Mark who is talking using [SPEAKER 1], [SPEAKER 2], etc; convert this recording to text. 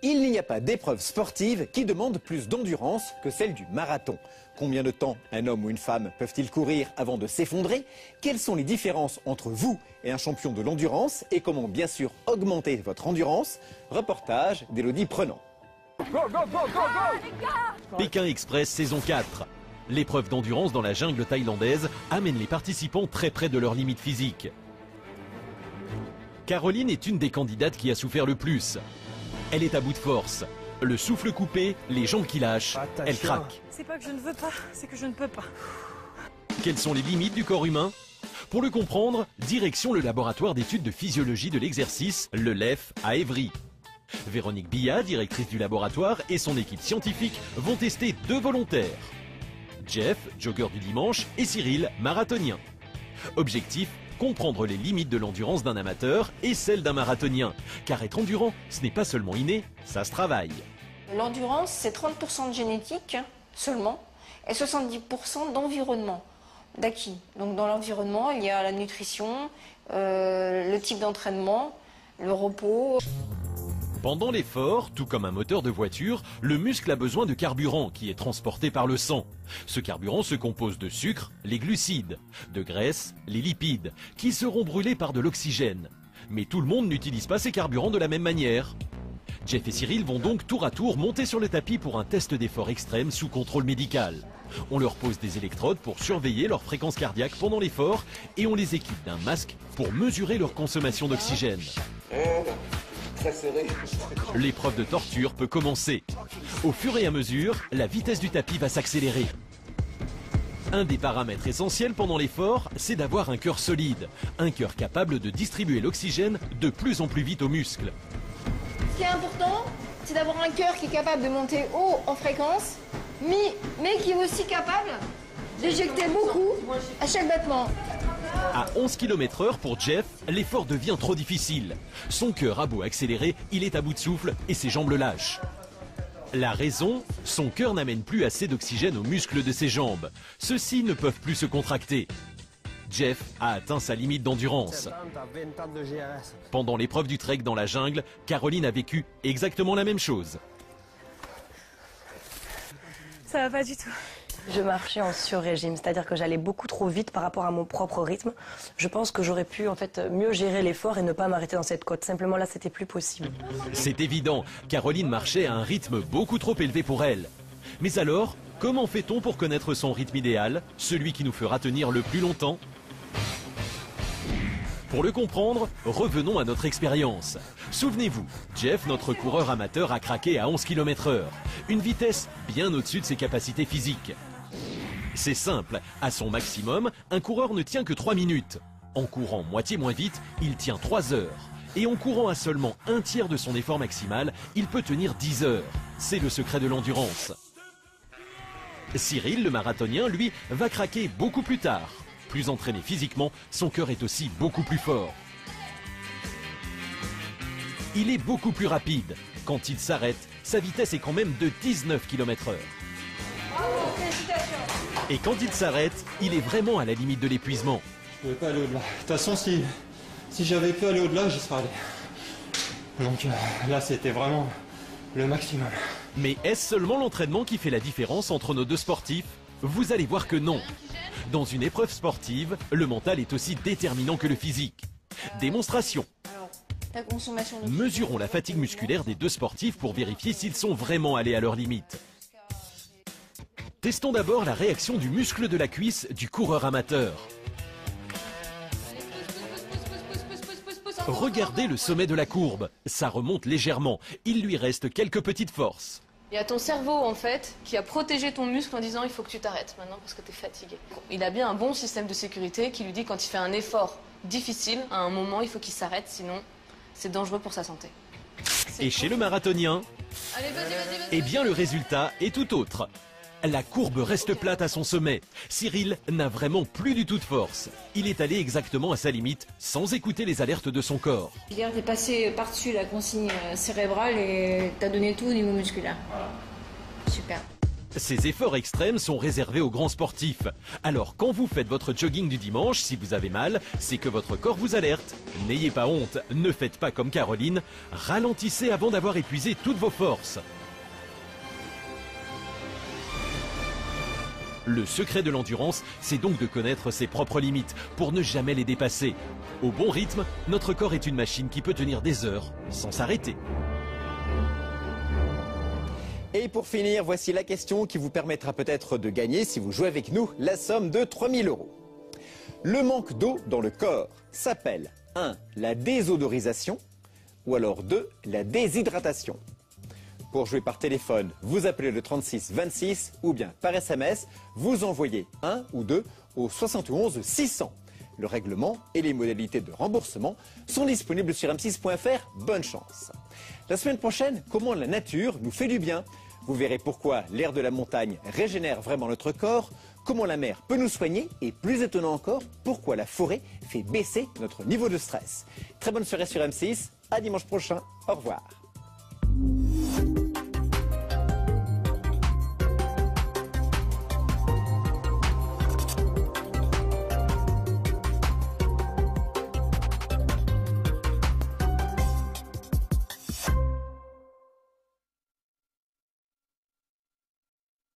[SPEAKER 1] Il n'y a pas d'épreuve sportive qui demande plus d'endurance que celle du marathon. Combien de temps un homme ou une femme peuvent-ils courir avant de s'effondrer? Quelles sont les différences entre vous et un champion de l'endurance? Et comment bien sûr augmenter votre endurance? Reportage d'Élodie Prenant.
[SPEAKER 2] Pékin Express saison 4. L'épreuve d'endurance dans la jungle thaïlandaise amène les participants très près de leur limite physique. Caroline est une des candidates qui a souffert le plus. Elle est à bout de force. Le souffle coupé, les jambes qui lâchent, elle craque.
[SPEAKER 3] C'est pas que je ne veux pas, c'est que je ne peux pas.
[SPEAKER 2] Quelles sont les limites du corps humain? Pour le comprendre, direction le laboratoire d'études de physiologie de l'exercice, le LEF, à Évry. Véronique Billat, directrice du laboratoire, et son équipe scientifique vont tester 2 volontaires. Jeff, jogger du dimanche, et Cyril, marathonien. Objectif, comprendre les limites de l'endurance d'un amateur et celles d'un marathonien. Car être endurant, ce n'est pas seulement inné, ça se travaille.
[SPEAKER 4] L'endurance, c'est 30% de génétique seulement et 70% d'environnement, d'acquis. Donc dans l'environnement, il y a la nutrition, le type d'entraînement, le repos.
[SPEAKER 2] Pendant l'effort, tout comme un moteur de voiture, le muscle a besoin de carburant qui est transporté par le sang. Ce carburant se compose de sucre, les glucides, de graisse, les lipides, qui seront brûlés par de l'oxygène. Mais tout le monde n'utilise pas ces carburants de la même manière. Jeff et Cyril vont donc tour à tour monter sur le tapis pour un test d'effort extrême sous contrôle médical. On leur pose des électrodes pour surveiller leur fréquence cardiaque pendant l'effort et on les équipe d'un masque pour mesurer leur consommation d'oxygène. L'épreuve de torture peut commencer. Au fur et à mesure, la vitesse du tapis va s'accélérer. Un des paramètres essentiels pendant l'effort, c'est d'avoir un cœur solide. Un cœur capable de distribuer l'oxygène de plus en plus vite aux muscles.
[SPEAKER 4] Ce qui est important, c'est d'avoir un cœur qui est capable de monter haut en fréquence, mais qui est aussi capable d'éjecter beaucoup à chaque battement.
[SPEAKER 2] À 11 km/h pour Jeff, l'effort devient trop difficile. Son cœur a beau accélérer, il est à bout de souffle et ses jambes le lâchent. La raison, son cœur n'amène plus assez d'oxygène aux muscles de ses jambes. Ceux-ci ne peuvent plus se contracter. Jeff a atteint sa limite d'endurance. Pendant l'épreuve du trek dans la jungle, Caroline a vécu exactement la même chose.
[SPEAKER 3] Ça va pas du tout.
[SPEAKER 5] Je marchais en sur-régime, c'est-à-dire que j'allais beaucoup trop vite par rapport à mon propre rythme. Je pense que j'aurais pu en fait mieux gérer l'effort et ne pas m'arrêter dans cette côte. Simplement là, c'était plus possible.
[SPEAKER 2] C'est évident, Caroline marchait à un rythme beaucoup trop élevé pour elle. Mais alors, comment fait-on pour connaître son rythme idéal, celui qui nous fera tenir le plus longtemps? Pour le comprendre, revenons à notre expérience. Souvenez-vous, Jeff, notre coureur amateur, a craqué à 11 km/h. Une vitesse bien au-dessus de ses capacités physiques. C'est simple, à son maximum, un coureur ne tient que 3 minutes. En courant moitié moins vite, il tient 3 heures. Et en courant à seulement un tiers de son effort maximal, il peut tenir 10 heures. C'est le secret de l'endurance. Cyril, le marathonien, lui, va craquer beaucoup plus tard. Plus entraîné physiquement, son cœur est aussi beaucoup plus fort. Il est beaucoup plus rapide. Quand il s'arrête, sa vitesse est quand même de 19 km/h. Et quand il s'arrête, il est vraiment à la limite de l'épuisement.
[SPEAKER 6] Je ne pouvais pas aller au-delà. De toute façon, si j'avais pu aller au-delà, j'y serais allé. Donc là, c'était vraiment le maximum.
[SPEAKER 2] Mais est-ce seulement l'entraînement qui fait la différence entre nos deux sportifs? Vous allez voir que non. Dans une épreuve sportive, le mental est aussi déterminant que le physique. Démonstration.
[SPEAKER 4] Ta consommation de...
[SPEAKER 2] Mesurons la fatigue musculaire des deux sportifs pour vérifier s'ils sont vraiment allés à leur limite. Testons d'abord la réaction du muscle de la cuisse du coureur amateur. Regardez le sommet de la courbe, ça remonte légèrement, il lui reste quelques petites forces.
[SPEAKER 7] Il y a ton cerveau en fait qui a protégé ton muscle en disant il faut que tu t'arrêtes maintenant parce que tu es fatigué. Il a bien un bon système de sécurité qui lui dit quand il fait un effort difficile, à un moment il faut qu'il s'arrête sinon c'est dangereux pour sa santé.
[SPEAKER 2] Et chez le marathonien,
[SPEAKER 7] Allez, vas-y.
[SPEAKER 2] eh bien le résultat est tout autre. La courbe reste plate à son sommet. Cyril n'a vraiment plus du tout de force. Il est allé exactement à sa limite, sans écouter les alertes de son corps.
[SPEAKER 4] Hier, t'es passé par-dessus la consigne cérébrale et t'as donné tout au niveau musculaire. Super.
[SPEAKER 2] Ces efforts extrêmes sont réservés aux grands sportifs. Alors quand vous faites votre jogging du dimanche, si vous avez mal, c'est que votre corps vous alerte. N'ayez pas honte, ne faites pas comme Caroline, ralentissez avant d'avoir épuisé toutes vos forces. Le secret de l'endurance, c'est donc de connaître ses propres limites pour ne jamais les dépasser. Au bon rythme, notre corps est une machine qui peut tenir des heures sans s'arrêter.
[SPEAKER 1] Et pour finir, voici la question qui vous permettra peut-être de gagner, si vous jouez avec nous, la somme de 3 000 €. Le manque d'eau dans le corps s'appelle 1. La désodorisation ou alors 2. La déshydratation. Pour jouer par téléphone, vous appelez le 36 26 ou bien par SMS, vous envoyez 1 ou 2 au 71 600. Le règlement et les modalités de remboursement sont disponibles sur m6.fr. Bonne chance. La semaine prochaine, comment la nature nous fait du bien. Vous verrez pourquoi l'air de la montagne régénère vraiment notre corps, comment la mer peut nous soigner et plus étonnant encore, pourquoi la forêt fait baisser notre niveau de stress. Très bonne soirée sur M6, à dimanche prochain, au revoir.